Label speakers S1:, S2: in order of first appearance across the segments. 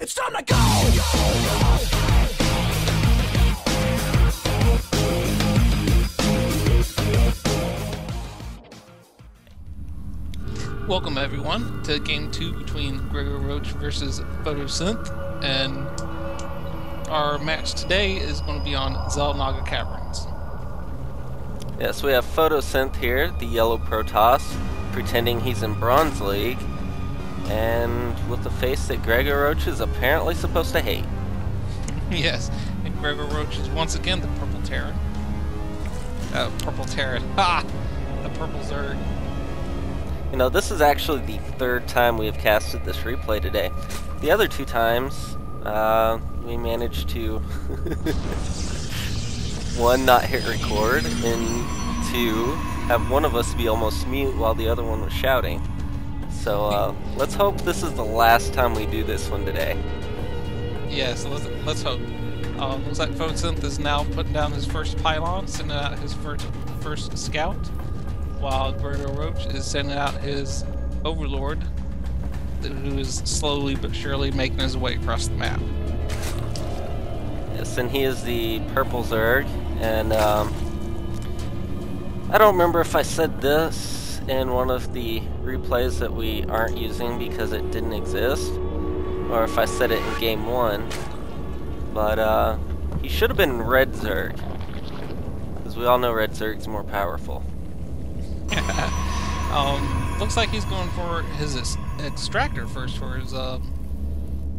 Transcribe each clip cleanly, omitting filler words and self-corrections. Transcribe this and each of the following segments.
S1: It's time to go!
S2: Welcome everyone to Game 2 between GregoRoach versus Photosynth, and our match today is going to be on Xel'Naga Caverns.
S3: Yes, we have Photosynth here, the yellow Protoss, pretending he's in Bronze League, and with a face that GregoRoach is apparently supposed to hate.
S2: Yes, and GregoRoach is once again the Purple Terran. Purple Terran. Ha! The Purple Zerg.
S3: You know, this is actually the third time we have casted this replay today. The other two times, we managed to one, not hit record, and two, have one of us be almost mute while the other one was shouting. So let's hope this is the last time we do this one today.
S2: Yes, let's hope. Looks like Photosynth is now putting down his first pylon, sending out his first scout, while GregoRoach is sending out his overlord, who is slowly but surely making his way across the map.
S3: Yes, and he is the Purple Zerg, and I don't remember if I said this in one of the replays that we aren't using because it didn't exist, or if I said it in Game 1, but he should have been Red Zerg, because we all know Red Zerg's more powerful.
S2: Looks like he's going for his extractor first for his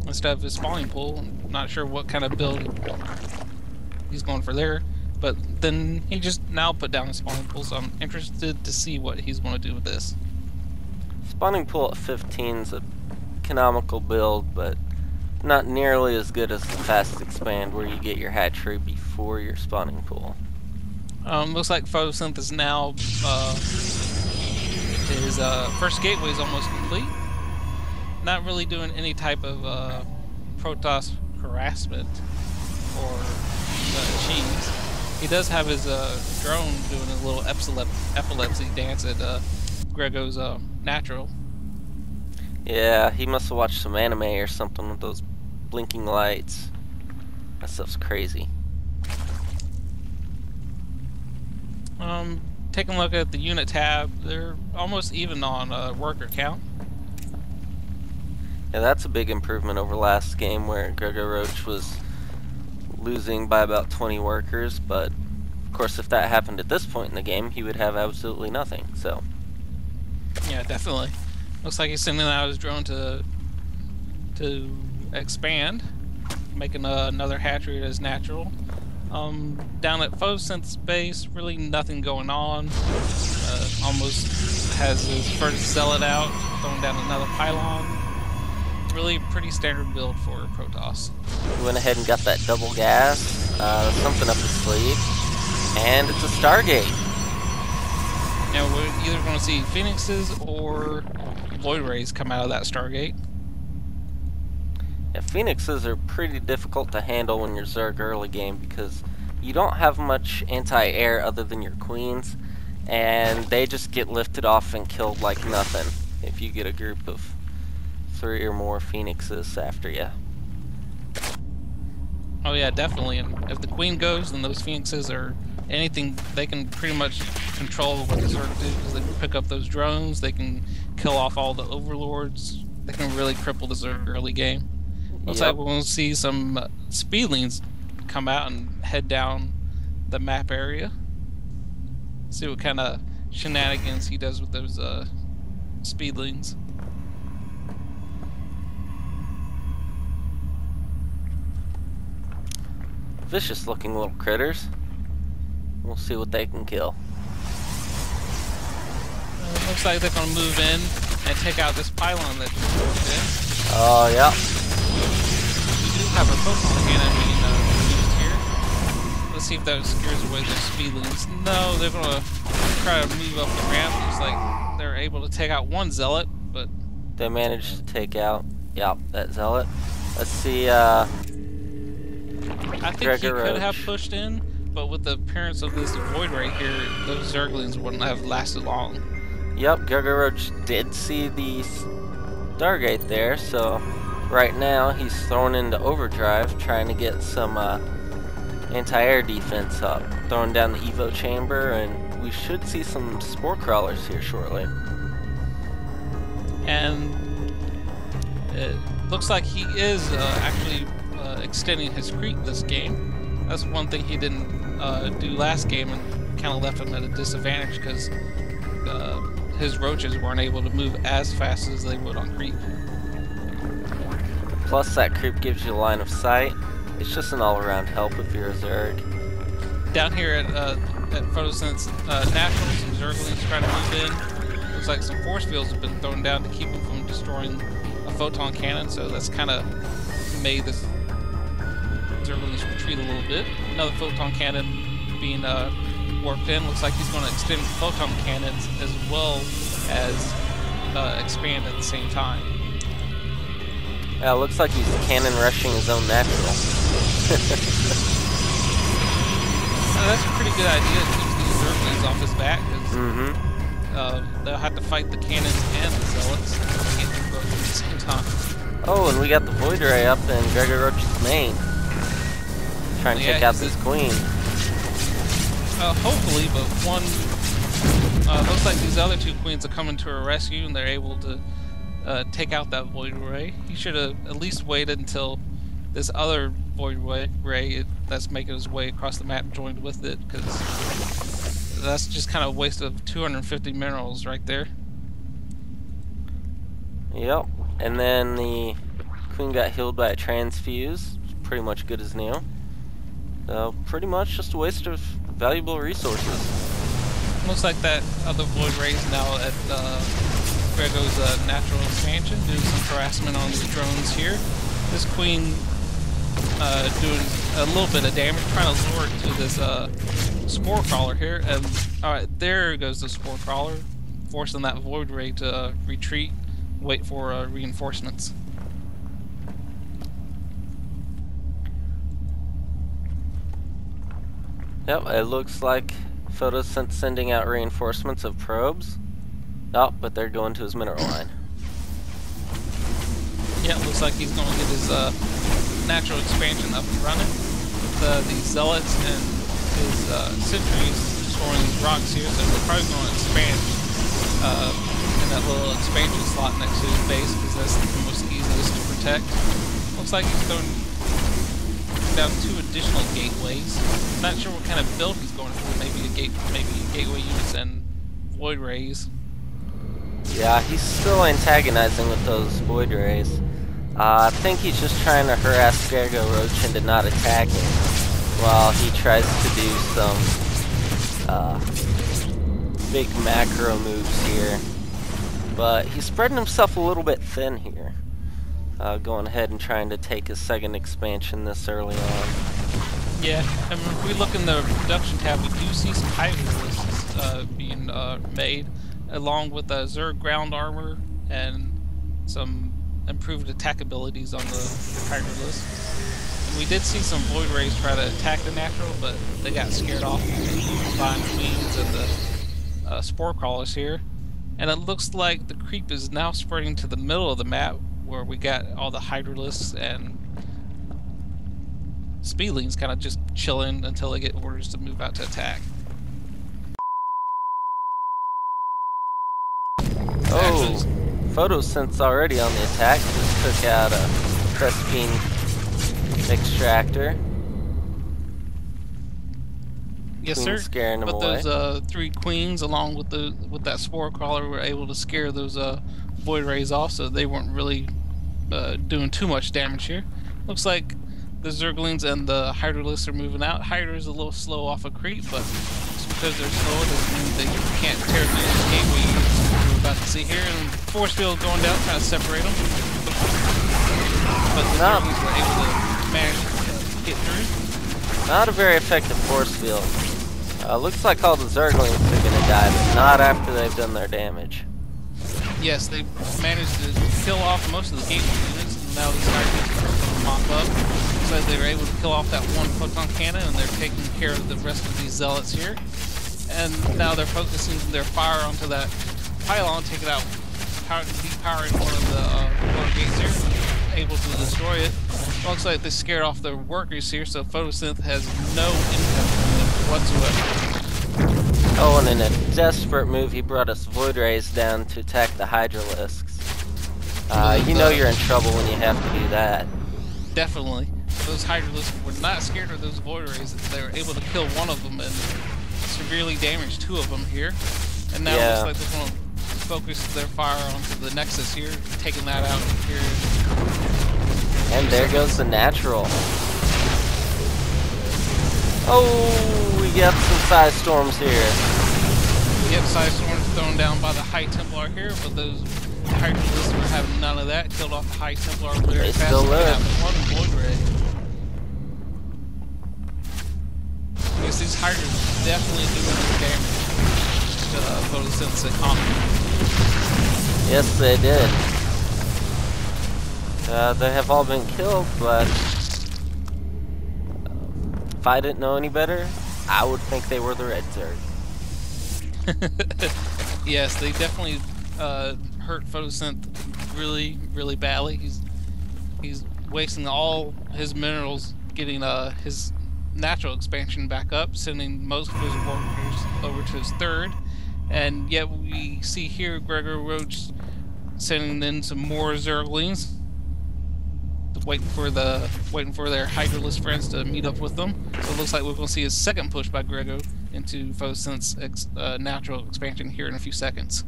S2: instead of his spawning pool. Not sure what kind of build he's going for there, but then he just now put down his spawning pool, so I'm interested to see what he's going to do with this.
S3: Spawning pool at 15 is a canonical build, but not nearly as good as the fast expand where you get your hatchery before your spawning pool.
S2: Looks like Photosynth is now, his first gateway is almost complete. Not really doing any type of Protoss harassment or cheese. He does have his drone doing a little epilepsy dance at Grego's natural.
S3: Yeah, he must have watched some anime or something with those blinking lights. That stuff's crazy.
S2: Taking a look at the unit tab, they're almost even on worker count.
S3: Yeah, that's a big improvement over last game where GregoRoach was losing by about 20 workers, but of course if that happened at this point in the game, he would have absolutely nothing, so. Yeah,
S2: definitely. Looks like he's sending out his drone to expand, making another hatchery at his natural. Down at Photosynth's base, really nothing going on. Almost has his first zealot out, throwing down another pylon. Really pretty standard build for Protoss.
S3: He went ahead and got that double gas, something up his sleeve, and it's a Stargate.
S2: Now we're either going to see Phoenixes or Void Rays come out of that Stargate.
S3: Yeah, Phoenixes are pretty difficult to handle when you're Zerg early game because you don't have much anti-air other than your queens, and they just get lifted off and killed like nothing if you get a group of 3 or more Phoenixes after you.
S2: Oh yeah, definitely. And if the queen goes, then those Phoenixes are anything. They can pretty much control what the Zerg do because they can pick up those drones. They can kill off all the overlords. They can really cripple the Zerg early game. Looks like we're going to see some speedlings come out and head down the map area. See what kind of shenanigans he does with those speedlings.
S3: Vicious looking little critters. We'll see what they can kill.
S2: Looks like they're going to move in and take out this pylon that just moved in.
S3: Oh, yeah.
S2: We do have a photon cannon being used here. Let's see if that scares away those speedlings. No, they're going to try to move up the ramp. Looks like they're able to take out one zealot, but
S3: they managed to take out, that zealot. Let's see,
S2: I think he could have pushed in, but with the appearance of this Void Ray here, those Zerglings wouldn't have lasted long.
S3: Yep, GregoRoach did see the Stargate there, so Right now, he's thrown into overdrive, trying to get some anti-air defense up. Throwing down the Evo chamber, and we should see some spore crawlers here shortly.
S2: And it looks like he is actually extending his creep this game. That's one thing he didn't do last game, and kind of left him at a disadvantage because his roaches weren't able to move as fast as they would on creep.
S3: Plus, that creep gives you line of sight. It's just an all-around help if you're a Zerg.
S2: Down here at Photosynth's Natural, some Zerglings trying to move in. Looks like some force fields have been thrown down to keep them from destroying a photon cannon, so that's kind of made this Zerglings retreat a little bit. Another photon cannon being warped in. Looks like he's going to extend photon cannons as well as expand at the same time.
S3: Yeah, it looks like he's cannon rushing his own natural.
S2: That's a pretty good idea. It keeps these Zerglings off his back, because they'll have to fight the cannons and the zealots. They can't do both at the same time.
S3: Oh, and we got the Void Ray up in GregoRoach's main. Trying to take out this queen.
S2: Hopefully, but one... looks like these other two queens are coming to her rescue, and they're able to take out that Void Ray. He should have at least waited until this other Void Ray that's making his way across the map joined with it, because that's just kind of a waste of 250 minerals right there.
S3: Yep, and then the queen got healed by a transfuse. Pretty much good as new. So pretty much just a waste of valuable resources.
S2: Looks like that other Void Ray is now at Grego's natural expansion, doing some harassment on these drones here. This queen doing a little bit of damage, trying to lure it to this spore crawler here. And alright, there goes the spore crawler, forcing that Void Ray to retreat, wait for reinforcements.
S3: Yep, it looks like Photosynth sending out reinforcements of probes. Oh, but they're going to his mineral line.
S2: Yeah, it looks like he's going to get his natural expansion up and running. These zealots and his sentries storing these rocks here, so they're probably going to expand in that little expansion slot next to his base, because that's the most easiest to protect. Looks like he's going down 2 additional gateways. I'm not sure what kind of build he's going for. Maybe gateway units and Void Rays.
S3: Yeah, he's still antagonizing with those Void Rays. I think he's just trying to harass GregoRoach into not attacking while he tries to do some big macro moves here. But he's spreading himself a little bit thin here. Going ahead and trying to take his second expansion this early on.
S2: Yeah, and if we look in the production tab, we do see some hydrolists being made, along with Zerg ground armor and some improved attack abilities on the hydrolists. And we did see some Void Rays try to attack the natural, but they got scared off by the queens and the spore crawlers here. And it looks like the creep is now spreading to the middle of the map, where we got all the hydrolists and speedlings kind of just chilling until they get orders to move out to attack.
S3: Oh, Photosynth's already on the attack. Just took out a Crespine extractor.
S2: Yes,
S3: Queen
S2: sir.
S3: scaring them
S2: but
S3: away.
S2: Those 3 queens, along with that spore crawler, were able to scare those Void Rays off, so they weren't really doing too much damage here. Looks like the Zerglings and the hydrolists are moving out. Hydra's a little slow off a creep, but just because they're slower doesn't mean they can't tear through this gateway we're about to see here. And force field going down, trying to separate them. But the Zerglings were able to manage to get through.
S3: Not a very effective force field. Looks like all the Zerglings are going to die, but not after they've done their damage.
S2: Yes, they managed to kill off most of the gateway units, and now these hydrolists are going to mop up. So they were able to kill off that one photon cannon, and they're taking care of the rest of these zealots here. And now they're focusing their fire onto that pylon, taking out, depowering one of the water gates here. able to destroy it. Looks like they scared off their workers here, so Photosynth has no income whatsoever.
S3: Oh, and in a desperate move, he brought us Void Rays down to attack the Hydralisks. You know you're in trouble when you have to do that.
S2: Definitely. Those Hydralisks were not scared of those Void Rays. They were able to kill one of them and severely damage two of them here. And now it looks like they're going to focus their fire onto the Nexus here, taking that out here.
S3: And there goes the natural. Oh, we got some Psy Storms here.
S2: Yep, Psy Storms thrown down by the High Templar here, but those Hydralisks were having none of that. Killed off the High Templar very fast. They still live. One Void Ray. I guess these Hydras definitely doing some damage to Photosynth's economy.
S3: Yes, they did. They have all been killed, but if I didn't know any better, I would think they were the Red Zerg.
S2: Yes, they definitely hurt Photosynth really, really badly. He's wasting all his minerals getting his natural expansion back up, sending most of his workers over to his third. And yet we see here GregoRoach sending in some more Zerglings, waiting for their Hydralisk friends to meet up with them. So it looks like we're going to see a second push by Grego into Photosynth's natural expansion here in a few seconds.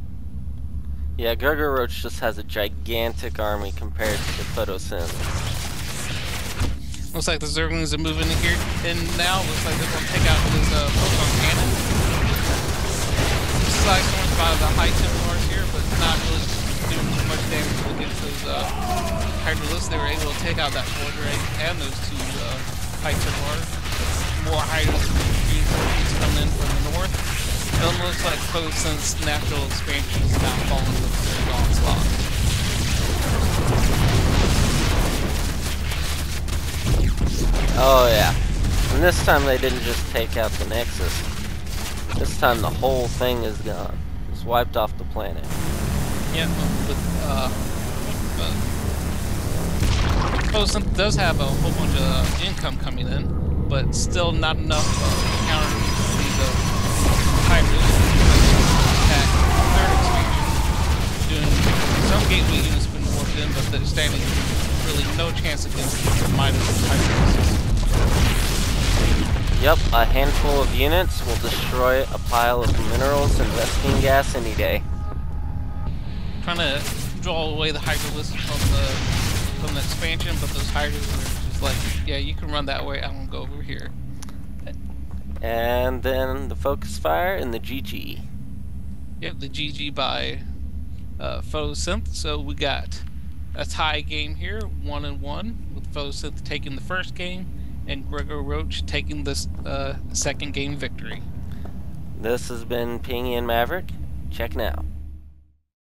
S3: Yeah, GregoRoach just has a gigantic army compared to Photosynth.
S2: Looks like the Zerglings are moving in here, and now looks like they're going to take out his photon cannon. Slice ones by the High Templars here, but not really doing too much damage against those Hydralisks. They were able to take out that Void Ray and those two High Templars. More Hydralisk reinforcements coming in from the north. And it looks like Photosynth's natural expansion is now falling with their onslaught.
S3: Oh yeah. And this time they didn't just take out the Nexus. This time the whole thing is gone. It's wiped off the planet.
S2: Yeah, but Photosynth does have a whole bunch of income coming in, but still not enough to counter the Hydras attack third expansion. Doing some gateway units have been warped in, but they're standing really no chance against the Midas Hydras.
S3: Yep, a handful of units will destroy a pile of minerals and Vespene gas any day.
S2: Trying to draw away the Hydralisk from the expansion, but those Hydras are just like, yeah, you can run that way, I'm gonna go over here.
S3: And then the focus fire and the GG.
S2: Yep, the GG by Photosynth. So we got a tie game here, 1-1, with Photosynth taking the first game and GregoRoach taking this second game victory.
S3: This has been Pingy and Maverick. Checking out.